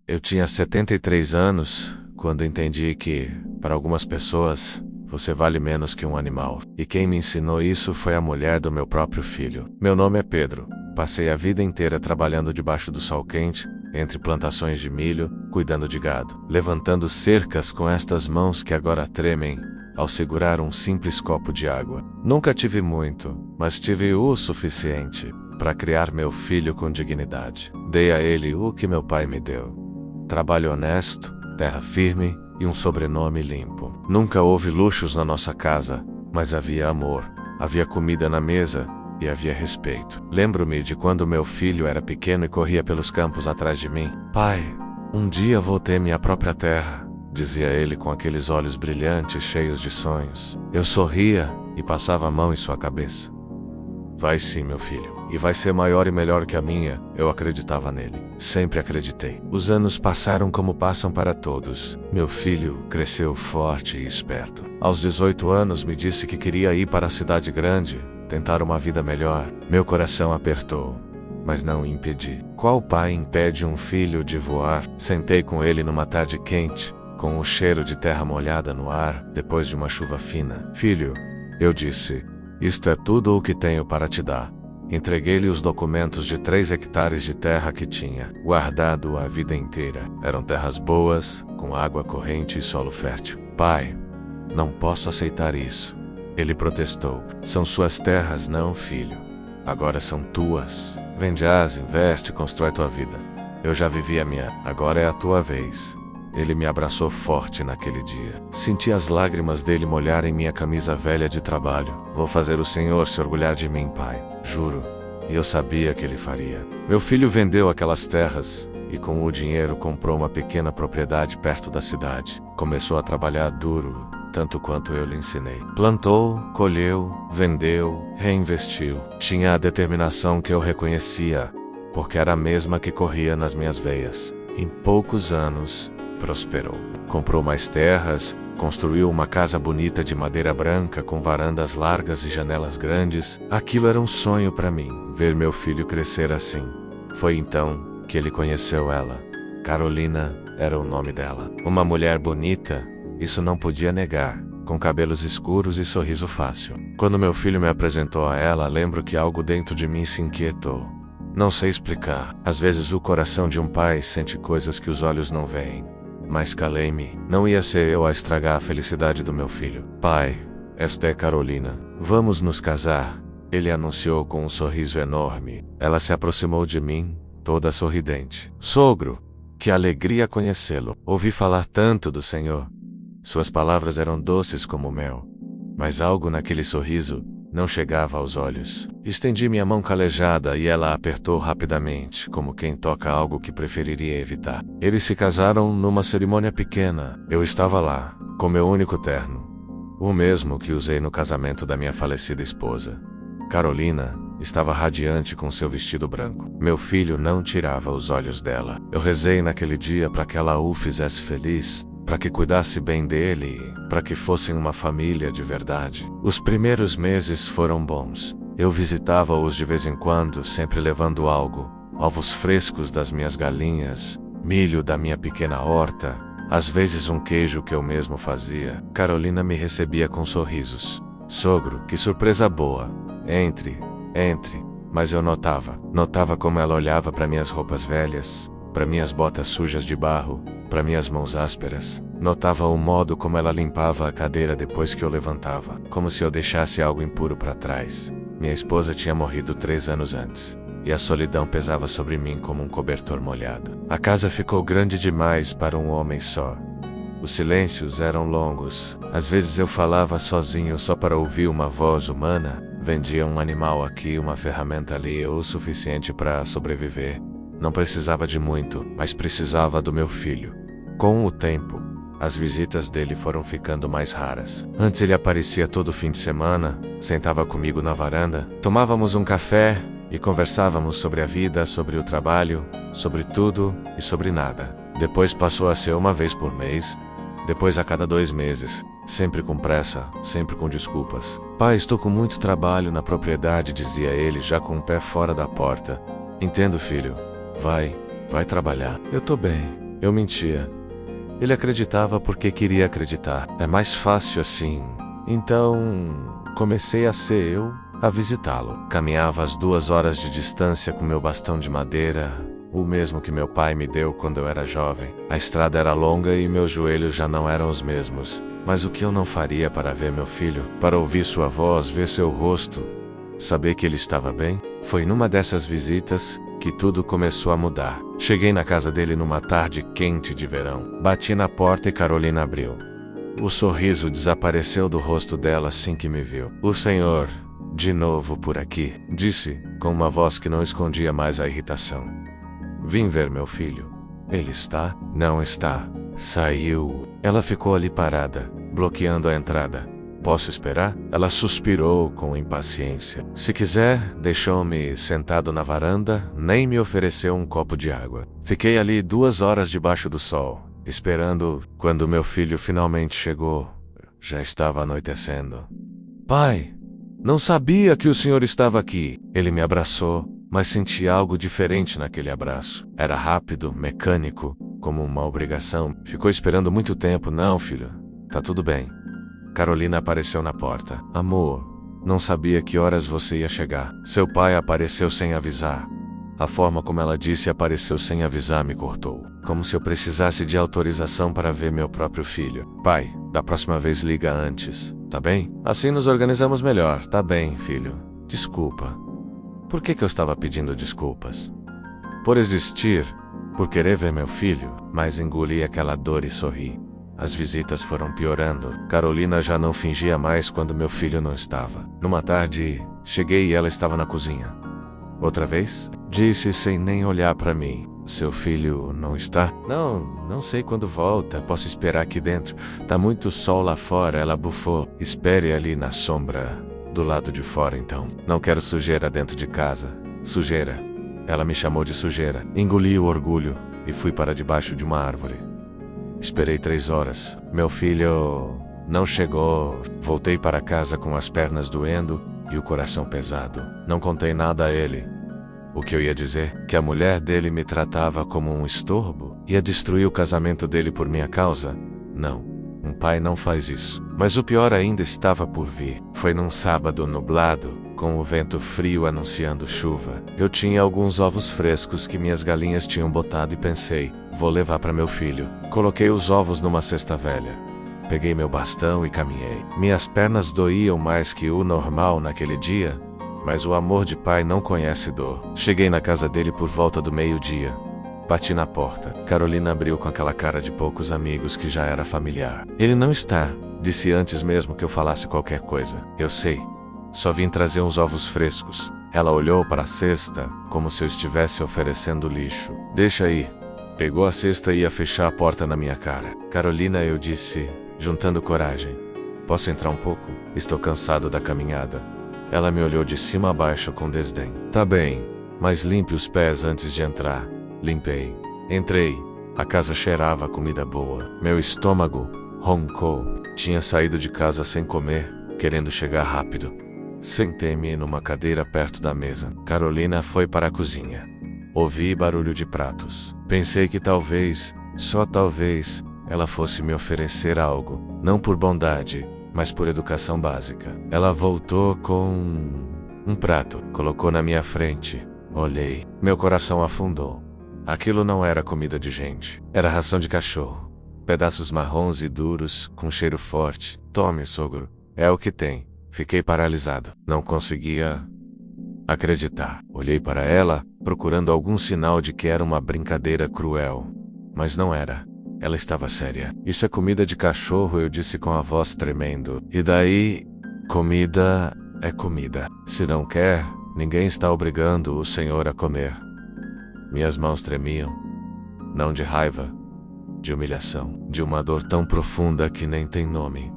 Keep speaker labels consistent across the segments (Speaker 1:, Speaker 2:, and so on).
Speaker 1: Eu tinha 73 anos quando entendi que, para algumas pessoas, você vale menos que um animal. E quem me ensinou isso foi a mulher do meu próprio filho. Meu nome é Pedro. Passei a vida inteira trabalhando debaixo do sol quente, entre plantações de milho, cuidando de gado, levantando cercas com estas mãos que agora tremem ao segurar um simples copo de água. Nunca tive muito, mas tive o suficiente para criar meu filho com dignidade. Dei a ele o que meu pai me deu: trabalho honesto, terra firme e um sobrenome limpo. Nunca houve luxos na nossa casa, mas havia amor, havia comida na mesa e havia respeito. Lembro-me de quando meu filho era pequeno e corria pelos campos atrás de mim. Pai, um dia vou ter minha própria terra, dizia ele com aqueles olhos brilhantes cheios de sonhos. Eu sorria e passava a mão em sua cabeça. Vai sim, meu filho. E vai ser maior e melhor que a minha. Eu acreditava nele. Sempre acreditei. Os anos passaram como passam para todos. Meu filho cresceu forte e esperto. Aos 18 anos me disse que queria ir para a cidade grande, tentar uma vida melhor. Meu coração apertou, mas não o impedi. Qual pai impede um filho de voar? Sentei com ele numa tarde quente, com o cheiro de terra molhada no ar, depois de uma chuva fina. Filho, eu disse, isto é tudo o que tenho para te dar. Entreguei-lhe os documentos de 3 hectares de terra que tinha guardado a vida inteira. Eram terras boas, com água corrente e solo fértil. Pai, não posso aceitar isso. Ele protestou. São suas terras, não, filho. Agora são tuas. Vende-as, investe, constrói tua vida. Eu já vivi a minha, agora é a tua vez. Ele me abraçou forte naquele dia. Senti as lágrimas dele molharem minha camisa velha de trabalho. Vou fazer o Senhor se orgulhar de mim, pai. Juro. E eu sabia que ele faria. Meu filho vendeu aquelas terras e com o dinheiro comprou uma pequena propriedade perto da cidade. Começou a trabalhar duro, tanto quanto eu lhe ensinei. Plantou, colheu, vendeu, reinvestiu. Tinha a determinação que eu reconhecia, porque era a mesma que corria nas minhas veias. Em poucos anos, prosperou. Comprou mais terras, construiu uma casa bonita de madeira branca com varandas largas e janelas grandes. Aquilo era um sonho para mim, ver meu filho crescer assim. Foi então que ele conheceu ela. Carolina era o nome dela. Uma mulher bonita, isso não podia negar, com cabelos escuros e sorriso fácil. Quando meu filho me apresentou a ela, lembro que algo dentro de mim se inquietou. Não sei explicar. Às vezes o coração de um pai sente coisas que os olhos não veem. Mas calei-me. Não ia ser eu a estragar a felicidade do meu filho. Pai, esta é Carolina. Vamos nos casar, ele anunciou com um sorriso enorme. Ela se aproximou de mim, toda sorridente. Sogro, que alegria conhecê-lo. Ouvi falar tanto do Senhor. Suas palavras eram doces como mel. Mas algo naquele sorriso não chegava aos olhos. Estendi minha mão calejada e ela a apertou rapidamente, como quem toca algo que preferiria evitar. Eles se casaram numa cerimônia pequena. Eu estava lá, com meu único terno, o mesmo que usei no casamento da minha falecida esposa. Carolina estava radiante com seu vestido branco. Meu filho não tirava os olhos dela. Eu rezei naquele dia para que ela o fizesse feliz, para que cuidasse bem dele e para que fossem uma família de verdade. Os primeiros meses foram bons. Eu visitava-os de vez em quando, sempre levando algo: ovos frescos das minhas galinhas, milho da minha pequena horta, às vezes um queijo que eu mesmo fazia. Carolina me recebia com sorrisos. Sogro, que surpresa boa. Entre. Mas eu notava como ela olhava para minhas roupas velhas, para minhas botas sujas de barro, para minhas mãos ásperas. Notava o modo como ela limpava a cadeira depois que eu levantava, como se eu deixasse algo impuro para trás. Minha esposa tinha morrido 3 anos antes, e a solidão pesava sobre mim como um cobertor molhado. A casa ficou grande demais para um homem só. Os silêncios eram longos. Às vezes eu falava sozinho só para ouvir uma voz humana. Vendia um animal aqui, uma ferramenta ali, o suficiente para sobreviver. Não precisava de muito, mas precisava do meu filho. Com o tempo, as visitas dele foram ficando mais raras. Antes ele aparecia todo fim de semana, sentava comigo na varanda, tomávamos um café e conversávamos sobre a vida, sobre o trabalho, sobre tudo e sobre nada. Depois passou a ser uma vez por mês, depois a cada 2 meses, sempre com pressa, sempre com desculpas. Pai, estou com muito trabalho na propriedade, dizia ele, já com o pé fora da porta. Entendo, filho. Vai trabalhar. Eu tô bem. Eu mentia. Ele acreditava porque queria acreditar. É mais fácil assim. Então, comecei a ser eu a visitá-lo. Caminhava às 2 horas de distância com meu bastão de madeira, o mesmo que meu pai me deu quando eu era jovem. A estrada era longa e meus joelhos já não eram os mesmos. Mas o que eu não faria para ver meu filho, para ouvir sua voz, ver seu rosto, saber que ele estava bem? Foi numa dessas visitas que tudo começou a mudar. Cheguei na casa dele numa tarde quente de verão. Bati na porta e Carolina abriu. O sorriso desapareceu do rosto dela assim que me viu. "O senhor, de novo por aqui", disse, com uma voz que não escondia mais a irritação. "Vim ver meu filho. Ele está? Não está. Saiu." Ela ficou ali parada, bloqueando a entrada. "Posso esperar?" Ela suspirou com impaciência. Se quiser, deixou-me sentado na varanda, nem me ofereceu um copo de água. Fiquei ali 2 horas debaixo do sol, esperando. Quando meu filho finalmente chegou, já estava anoitecendo. "Pai, não sabia que o senhor estava aqui." Ele me abraçou, mas senti algo diferente naquele abraço. Era rápido, mecânico, como uma obrigação. "Ficou esperando muito tempo." "Não, filho. Tá tudo bem." Carolina apareceu na porta. "Amor, não sabia que horas você ia chegar. Seu pai apareceu sem avisar." A forma como ela disse "apareceu sem avisar" me cortou. Como se eu precisasse de autorização para ver meu próprio filho. "Pai, da próxima vez liga antes, tá bem? Assim nos organizamos melhor." "Tá bem, filho. Desculpa." Por que eu estava pedindo desculpas? Por existir, por querer ver meu filho, mas engoli aquela dor e sorri. As visitas foram piorando. Carolina já não fingia mais quando meu filho não estava. Numa tarde, cheguei e ela estava na cozinha. "Outra vez?" Disse sem nem olhar para mim. "Seu filho não está?" Não sei quando volta. Posso esperar aqui dentro. Tá muito sol lá fora." Ela bufou. "Espere ali na sombra, do lado de fora então. Não quero sujeira dentro de casa." "Sujeira?" Ela me chamou de sujeira. Engoli o orgulho e fui para debaixo de uma árvore. Esperei 3 horas. Meu filho não chegou. Voltei para casa com as pernas doendo e o coração pesado. Não contei nada a ele. O que eu ia dizer? Que a mulher dele me tratava como um estorbo? Ia destruir o casamento dele por minha causa? Não. Um pai não faz isso. Mas o pior ainda estava por vir. Foi num sábado nublado, com o vento frio anunciando chuva. Eu tinha alguns ovos frescos que minhas galinhas tinham botado e pensei, vou levar para meu filho. Coloquei os ovos numa cesta velha. Peguei meu bastão e caminhei. Minhas pernas doíam mais que o normal naquele dia, mas o amor de pai não conhece dor. Cheguei na casa dele por volta do meio-dia. Bati na porta. Carolina abriu com aquela cara de poucos amigos que já era familiar. "Ele não está", disse antes mesmo que eu falasse qualquer coisa. "Eu sei. Só vim trazer uns ovos frescos." Ela olhou para a cesta, como se eu estivesse oferecendo lixo. "Deixa aí." Pegou a cesta e ia fechar a porta na minha cara. "Carolina", eu disse, juntando coragem. "Posso entrar um pouco? Estou cansado da caminhada." Ela me olhou de cima a baixo com desdém. "Tá bem, mas limpe os pés antes de entrar." Limpei. Entrei. A casa cheirava a comida boa. Meu estômago roncou. Tinha saído de casa sem comer, querendo chegar rápido. Sentei-me numa cadeira perto da mesa. Carolina foi para a cozinha. Ouvi barulho de pratos. Pensei que talvez, só talvez, ela fosse me oferecer algo. Não por bondade, mas por educação básica. Ela voltou com um prato. Colocou na minha frente. Olhei. Meu coração afundou. Aquilo não era comida de gente. Era ração de cachorro. Pedaços marrons e duros, com cheiro forte. "Tome, sogro. É o que tem." Fiquei paralisado. Não conseguia acreditar. Olhei para ela, procurando algum sinal de que era uma brincadeira cruel. Mas não era. Ela estava séria. "Isso é comida de cachorro", eu disse com a voz tremendo. "E daí? Comida é comida. Se não quer, ninguém está obrigando o senhor a comer." Minhas mãos tremiam. Não de raiva, de humilhação, de uma dor tão profunda que nem tem nome.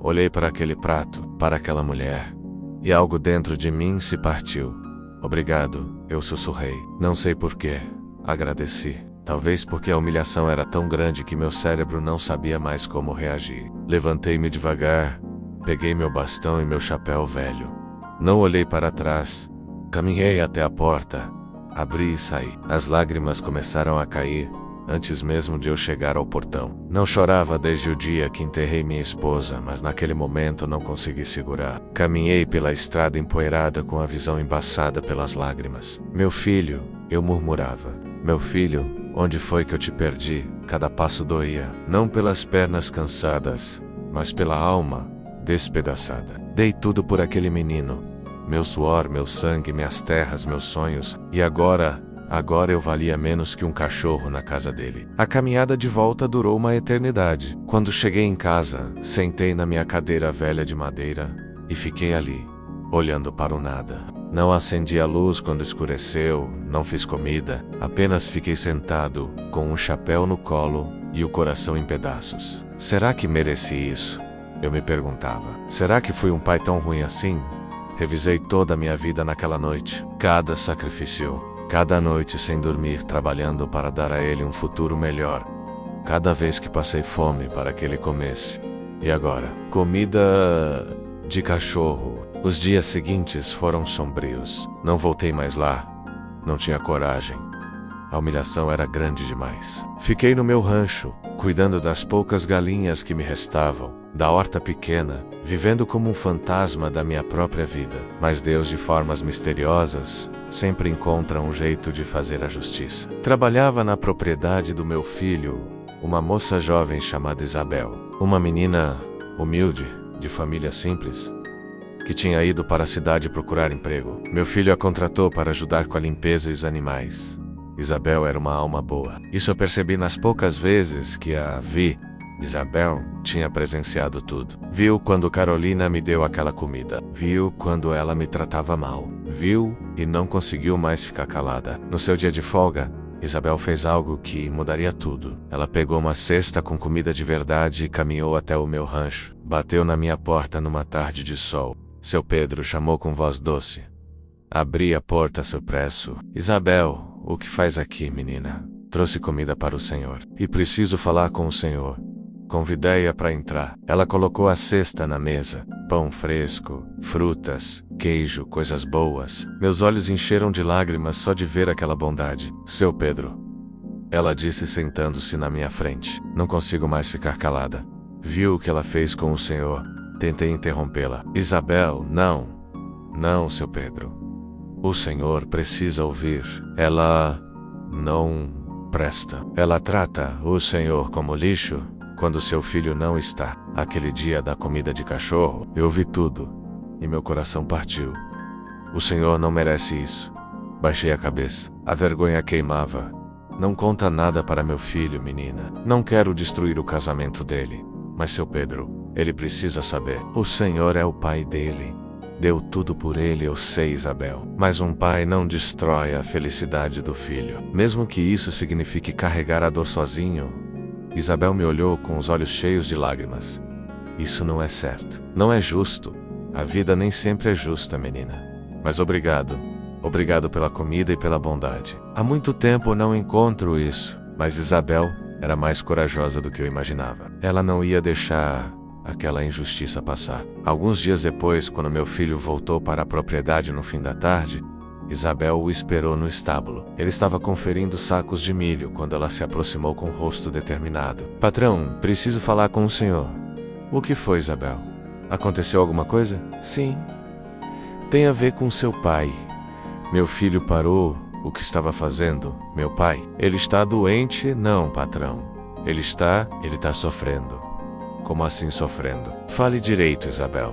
Speaker 1: Olhei para aquele prato, para aquela mulher, e algo dentro de mim se partiu. "Obrigado", eu sussurrei. Não sei porquê. Agradeci. Talvez porque a humilhação era tão grande que meu cérebro não sabia mais como reagir. Levantei-me devagar, peguei meu bastão e meu chapéu velho. Não olhei para trás. Caminhei até a porta. Abri e saí. As lágrimas começaram a cair, antes mesmo de eu chegar ao portão. Não chorava desde o dia que enterrei minha esposa, mas naquele momento não consegui segurar. Caminhei pela estrada empoeirada com a visão embaçada pelas lágrimas. Meu filho, eu murmurava. Meu filho, onde foi que eu te perdi? Cada passo doía, não pelas pernas cansadas, mas pela alma despedaçada. Dei tudo por aquele menino. Meu suor, meu sangue, minhas terras, meus sonhos. E agora eu valia menos que um cachorro na casa dele. A caminhada de volta durou uma eternidade. Quando cheguei em casa, sentei na minha cadeira velha de madeira e fiquei ali, olhando para o nada. Não acendi a luz quando escureceu, não fiz comida, apenas fiquei sentado, com um chapéu no colo e o coração em pedaços. Será que mereci isso? Eu me perguntava. Será que fui um pai tão ruim assim? Revisei toda a minha vida naquela noite. Cada sacrifício, cada noite sem dormir, trabalhando para dar a ele um futuro melhor. Cada vez que passei fome para que ele comesse. E agora? Comida de cachorro. Os dias seguintes foram sombrios. Não voltei mais lá. Não tinha coragem. A humilhação era grande demais. Fiquei no meu rancho, cuidando das poucas galinhas que me restavam, da horta pequena, vivendo como um fantasma da minha própria vida. Mas Deus, de formas misteriosas, sempre encontra um jeito de fazer a justiça. Trabalhava na propriedade do meu filho, uma moça jovem chamada Isabel, uma menina humilde, de família simples, que tinha ido para a cidade procurar emprego. Meu filho a contratou para ajudar com a limpeza e os animais. Isabel era uma alma boa. Isso eu percebi nas poucas vezes que a vi. Isabel tinha presenciado tudo. Viu quando Carolina me deu aquela comida. Viu quando ela me tratava mal. Viu e não conseguiu mais ficar calada. No seu dia de folga, Isabel fez algo que mudaria tudo. Ela pegou uma cesta com comida de verdade e caminhou até o meu rancho. Bateu na minha porta numa tarde de sol. Seu Pedro chamou com voz doce. Abri a porta surpreso. Isabel, o que faz aqui, menina? Trouxe comida para o senhor. E preciso falar com o senhor. Convidei-a para entrar. Ela colocou a cesta na mesa. Pão fresco, frutas, queijo, coisas boas. Meus olhos encheram de lágrimas só de ver aquela bondade. Seu Pedro, ela disse sentando-se na minha frente. Não consigo mais ficar calada. Viu o que ela fez com o senhor? Tentei interrompê-la. Isabel, não. Não, seu Pedro. O senhor precisa ouvir. Ela não presta. Ela trata o senhor como lixo quando seu filho não está. Aquele dia da comida de cachorro, eu vi tudo e meu coração partiu. O senhor não merece isso. Baixei a cabeça. A vergonha queimava. Não conta nada para meu filho, menina. Não quero destruir o casamento dele. Mas seu Pedro, ele precisa saber. O senhor é o pai dele. Deu tudo por ele, eu sei, Isabel. Mas um pai não destrói a felicidade do filho. Mesmo que isso signifique carregar a dor sozinho. Isabel me olhou com os olhos cheios de lágrimas. Isso não é certo. Não é justo. A vida nem sempre é justa, menina. Mas obrigado. Obrigado pela comida e pela bondade. Há muito tempo não encontro isso. Mas Isabel era mais corajosa do que eu imaginava. Ela não ia deixar aquela injustiça passar. Alguns dias depois, quando meu filho voltou para a propriedade no fim da tarde, Isabel o esperou no estábulo. Ele estava conferindo sacos de milho quando ela se aproximou com o rosto determinado. Patrão, preciso falar com o senhor. O que foi, Isabel? Aconteceu alguma coisa? Sim. Tem a ver com seu pai. Meu filho parou o que estava fazendo. Meu pai, ele está doente? Não, patrão. Ele está sofrendo. Como assim sofrendo? Fale direito, Isabel.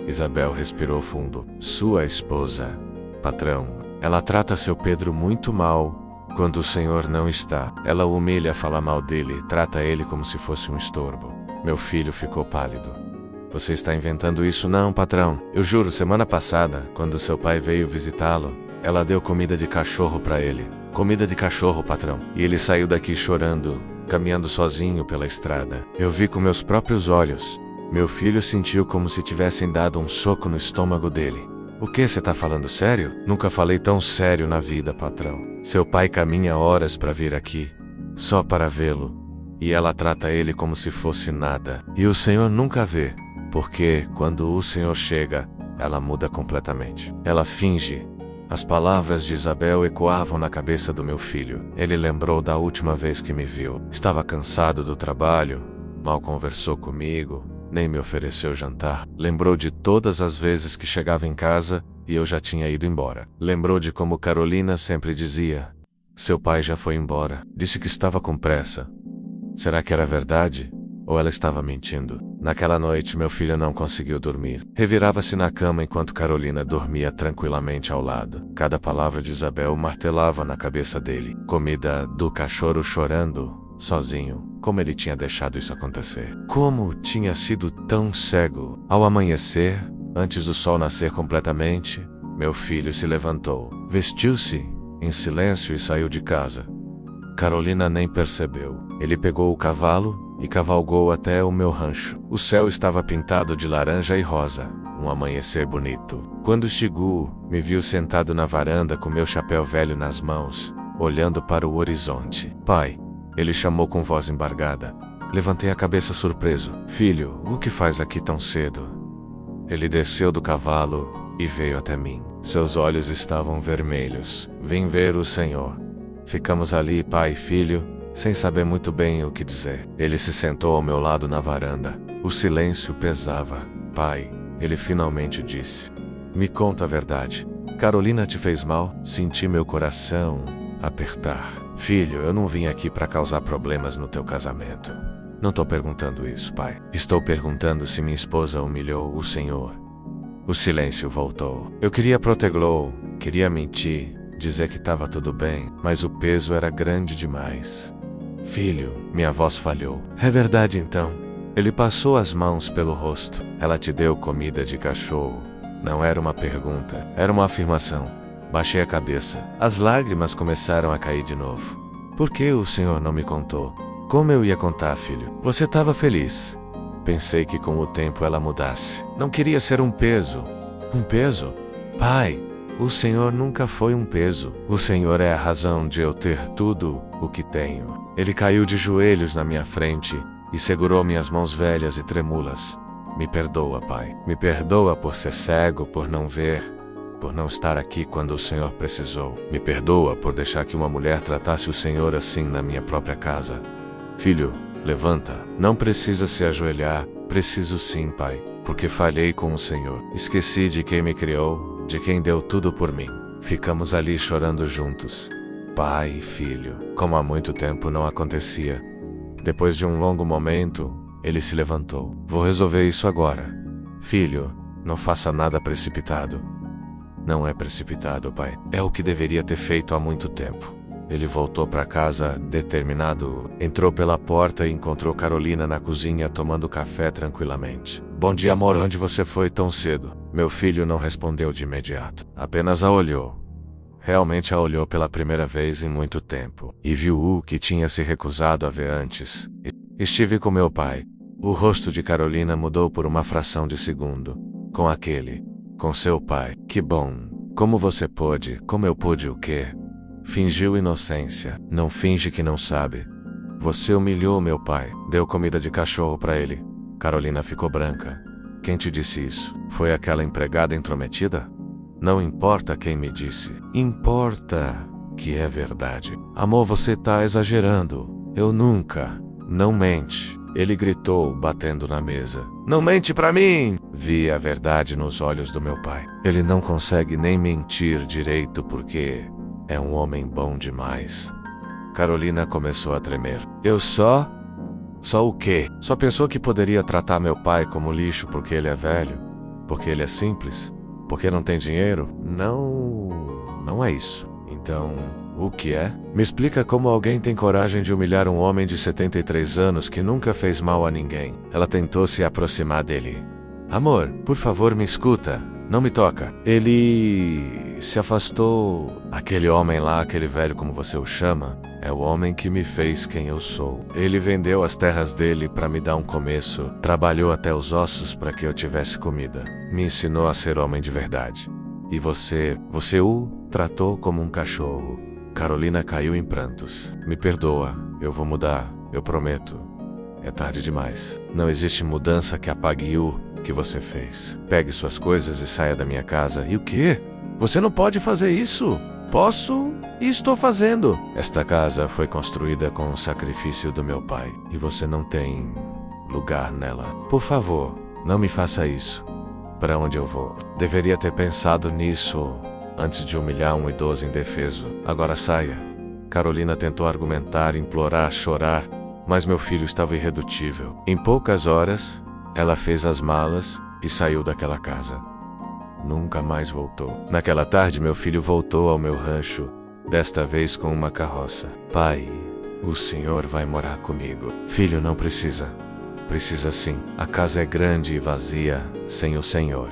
Speaker 1: Isabel respirou fundo. Sua esposa, patrão, ela trata seu Pedro muito mal quando o senhor não está. Ela o humilha, fala mal dele, trata ele como se fosse um estorbo. Meu filho ficou pálido. Você está inventando isso? Não, patrão. Eu juro, semana passada, quando seu pai veio visitá-lo, ela deu comida de cachorro para ele. Comida de cachorro, patrão. E ele saiu daqui chorando, caminhando sozinho pela estrada. Eu vi com meus próprios olhos. Meu filho sentiu como se tivessem dado um soco no estômago dele. O que, você tá falando sério? Nunca falei tão sério na vida, patrão. Seu pai caminha horas para vir aqui, só para vê-lo. E ela trata ele como se fosse nada. E o senhor nunca vê, porque quando o senhor chega, ela muda completamente. Ela finge As palavras de Isabel ecoavam na cabeça do meu filho. Ele lembrou da última vez que me viu. Estava cansado do trabalho, mal conversou comigo, nem me ofereceu jantar. Lembrou de todas as vezes que chegava em casa e eu já tinha ido embora. Lembrou de como Carolina sempre dizia: seu pai já foi embora. Disse que estava com pressa. Será que era verdade? Ou ela estava mentindo? Naquela noite, meu filho não conseguiu dormir. Revirava-se na cama enquanto Carolina dormia tranquilamente ao lado. Cada palavra de Isabel martelava na cabeça dele. Comida do cachorro chorando, sozinho. Como ele tinha deixado isso acontecer? Como tinha sido tão cego? Ao amanhecer, antes do sol nascer completamente, meu filho se levantou. Vestiu-se em silêncio e saiu de casa. Carolina nem percebeu. Ele pegou o cavalo e cavalgou até o meu rancho. O céu estava pintado de laranja e rosa, um amanhecer bonito. Quando chegou, me viu sentado na varanda com meu chapéu velho nas mãos, olhando para o horizonte. Pai, ele chamou com voz embargada. Levantei a cabeça surpreso. Filho, o que faz aqui tão cedo? Ele desceu do cavalo e veio até mim. Seus olhos estavam vermelhos. Vim ver o Senhor. Ficamos ali, pai e filho, sem saber muito bem o que dizer. Ele se sentou ao meu lado na varanda. O silêncio pesava. Pai, ele finalmente disse: me conta a verdade. Carolina te fez mal? Senti meu coração apertar. Filho, eu não vim aqui para causar problemas no teu casamento. Não tô perguntando isso, pai. Estou perguntando se minha esposa humilhou o Senhor. O silêncio voltou. Eu queria protegê-lo, queria mentir, dizer que estava tudo bem, mas o peso era grande demais. Filho, minha voz falhou. É verdade então. Ele passou as mãos pelo rosto. Ela te deu comida de cachorro. Não era uma pergunta, era uma afirmação. Baixei a cabeça. As lágrimas começaram a cair de novo. Por que o senhor não me contou? Como eu ia contar, filho? Você estava feliz. Pensei que com o tempo ela mudasse. Não queria ser um peso. Um peso? Pai, o senhor nunca foi um peso. O senhor é a razão de eu ter tudo o que tenho. Ele caiu de joelhos na minha frente e segurou minhas mãos velhas e trêmulas. Me perdoa, pai. Me perdoa por ser cego, por não ver, por não estar aqui quando o senhor precisou. Me perdoa por deixar que uma mulher tratasse o senhor assim na minha própria casa. Filho, levanta. Não precisa se ajoelhar. Preciso sim, pai, porque falhei com o senhor. Esqueci de quem me criou, de quem deu tudo por mim. Ficamos ali chorando juntos. Pai e filho, como há muito tempo não acontecia. Depois de um longo momento, ele se levantou. Vou resolver isso agora. Filho, não faça nada precipitado. Não é precipitado, pai. É o que deveria ter feito há muito tempo. Ele voltou para casa determinado, entrou pela porta e encontrou Carolina na cozinha tomando café tranquilamente. Bom dia, amor, onde você foi tão cedo? Meu filho não respondeu de imediato. Apenas a olhou. Realmente a olhou pela primeira vez em muito tempo. E viu o que tinha se recusado a ver antes. Estive com meu pai. O rosto de Carolina mudou por uma fração de segundo. Com aquele. Com seu pai. Que bom. Como você pôde? Como eu pude o quê? Fingiu inocência. Não finge que não sabe. Você humilhou meu pai. Deu comida de cachorro para ele. Carolina ficou branca. Quem te disse isso? Foi aquela empregada intrometida? Não importa quem me disse. Importa que é verdade. Amor, você tá exagerando. Eu nunca. Não mente. Ele gritou, batendo na mesa. Não mente pra mim! Vi a verdade nos olhos do meu pai. Ele não consegue nem mentir direito porque é um homem bom demais. Carolina começou a tremer. Eu só o quê? Só pensou que poderia tratar meu pai como lixo porque ele é velho? Porque ele é simples? Porque não tem dinheiro? Não é isso. Então, o que é? Me explica como alguém tem coragem de humilhar um homem de 73 anos que nunca fez mal a ninguém. Ela tentou se aproximar dele. Amor, por favor, me escuta. Não me toca. Ele se afastou. Aquele homem lá, aquele velho como você o chama, é o homem que me fez quem eu sou. Ele vendeu as terras dele para me dar um começo, trabalhou até os ossos para que eu tivesse comida. Me ensinou a ser homem de verdade. E você o tratou como um cachorro. Carolina caiu em prantos. Me perdoa, eu vou mudar, eu prometo. É tarde demais. Não existe mudança que apague o que você fez. Pegue suas coisas e saia da minha casa. E o quê? Você não pode fazer isso. Posso e estou fazendo. Esta casa foi construída com o sacrifício do meu pai, e você não tem lugar nela. Por favor, não me faça isso. Para onde eu vou? Deveria ter pensado nisso antes de humilhar um idoso indefeso. Agora saia. Carolina tentou argumentar, implorar, chorar, mas meu filho estava irredutível. Em poucas horas, ela fez as malas e saiu daquela casa. Nunca mais voltou. Naquela tarde, meu filho voltou ao meu rancho, desta vez com uma carroça. Pai, o senhor vai morar comigo. Filho, não precisa. Precisa sim. A casa é grande e vazia, sem o senhor.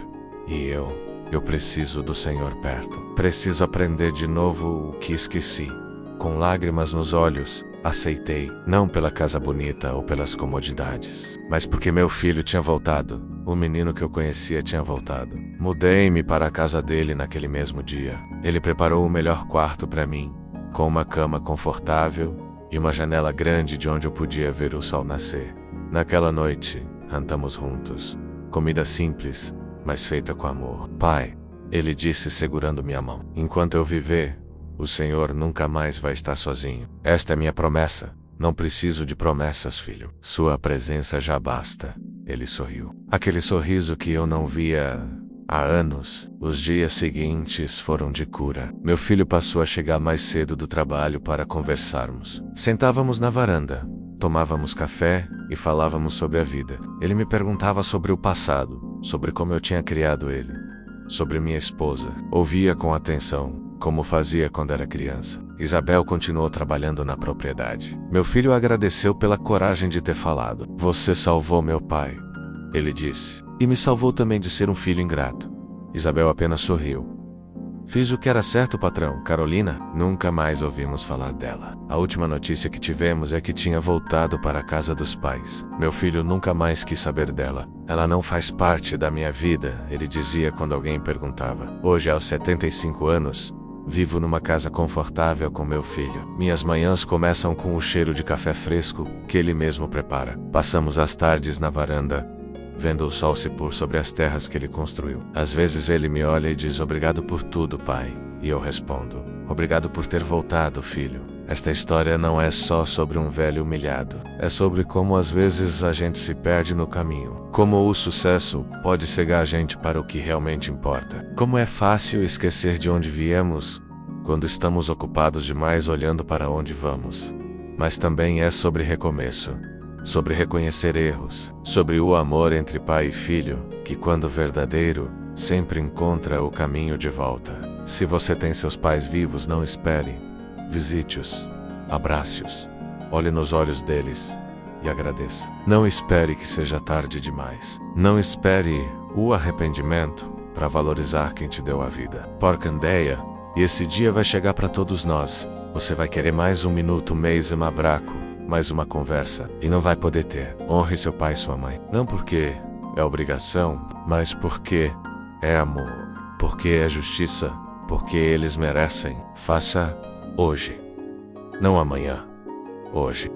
Speaker 1: E eu preciso do senhor perto. Preciso aprender de novo o que esqueci. Com lágrimas nos olhos, aceitei, não pela casa bonita ou pelas comodidades, mas porque meu filho tinha voltado. O menino que eu conhecia tinha voltado. Mudei-me para a casa dele naquele mesmo dia. Ele preparou o melhor quarto para mim, com uma cama confortável e uma janela grande de onde eu podia ver o sol nascer. Naquela noite, jantamos juntos. Comida simples, mas feita com amor. Pai, ele disse segurando minha mão, enquanto eu viver, o Senhor nunca mais vai estar sozinho. Esta é minha promessa. Não preciso de promessas, filho. Sua presença já basta. Ele sorriu. Aquele sorriso que eu não via há anos. Os dias seguintes foram de cura. Meu filho passou a chegar mais cedo do trabalho para conversarmos. Sentávamos na varanda, tomávamos café e falávamos sobre a vida. Ele me perguntava sobre o passado, sobre como eu tinha criado ele, sobre minha esposa. Ouvia com atenção, como fazia quando era criança. Isabel continuou trabalhando na propriedade. Meu filho agradeceu pela coragem de ter falado. Você salvou meu pai, ele disse. E me salvou também de ser um filho ingrato. Isabel apenas sorriu. Fiz o que era certo, patrão. Carolina, nunca mais ouvimos falar dela. A última notícia que tivemos é que tinha voltado para a casa dos pais. Meu filho nunca mais quis saber dela. Ela não faz parte da minha vida, ele dizia quando alguém perguntava. Hoje, aos 75 anos, vivo numa casa confortável com meu filho. Minhas manhãs começam com o cheiro de café fresco que ele mesmo prepara. Passamos as tardes na varanda, vendo o sol se pôr sobre as terras que ele construiu. Às vezes ele me olha e diz obrigado por tudo, pai. E eu respondo, obrigado por ter voltado, filho. Esta história não é só sobre um velho humilhado. É sobre como às vezes a gente se perde no caminho. Como o sucesso pode cegar a gente para o que realmente importa. Como é fácil esquecer de onde viemos quando estamos ocupados demais olhando para onde vamos. Mas também é sobre recomeço. Sobre reconhecer erros. Sobre o amor entre pai e filho, que quando verdadeiro, sempre encontra o caminho de volta. Se você tem seus pais vivos, não espere. Visite-os, abrace-os, olhe nos olhos deles e agradeça. Não espere que seja tarde demais. Não espere o arrependimento para valorizar quem te deu a vida. Porcandeia, e esse dia vai chegar para todos nós. Você vai querer mais um minuto, mês e mabraco, mais uma conversa, e não vai poder ter. Honre seu pai e sua mãe. Não porque é obrigação, mas porque é amor. Porque é justiça. Porque eles merecem. Faça hoje. Não amanhã. Hoje.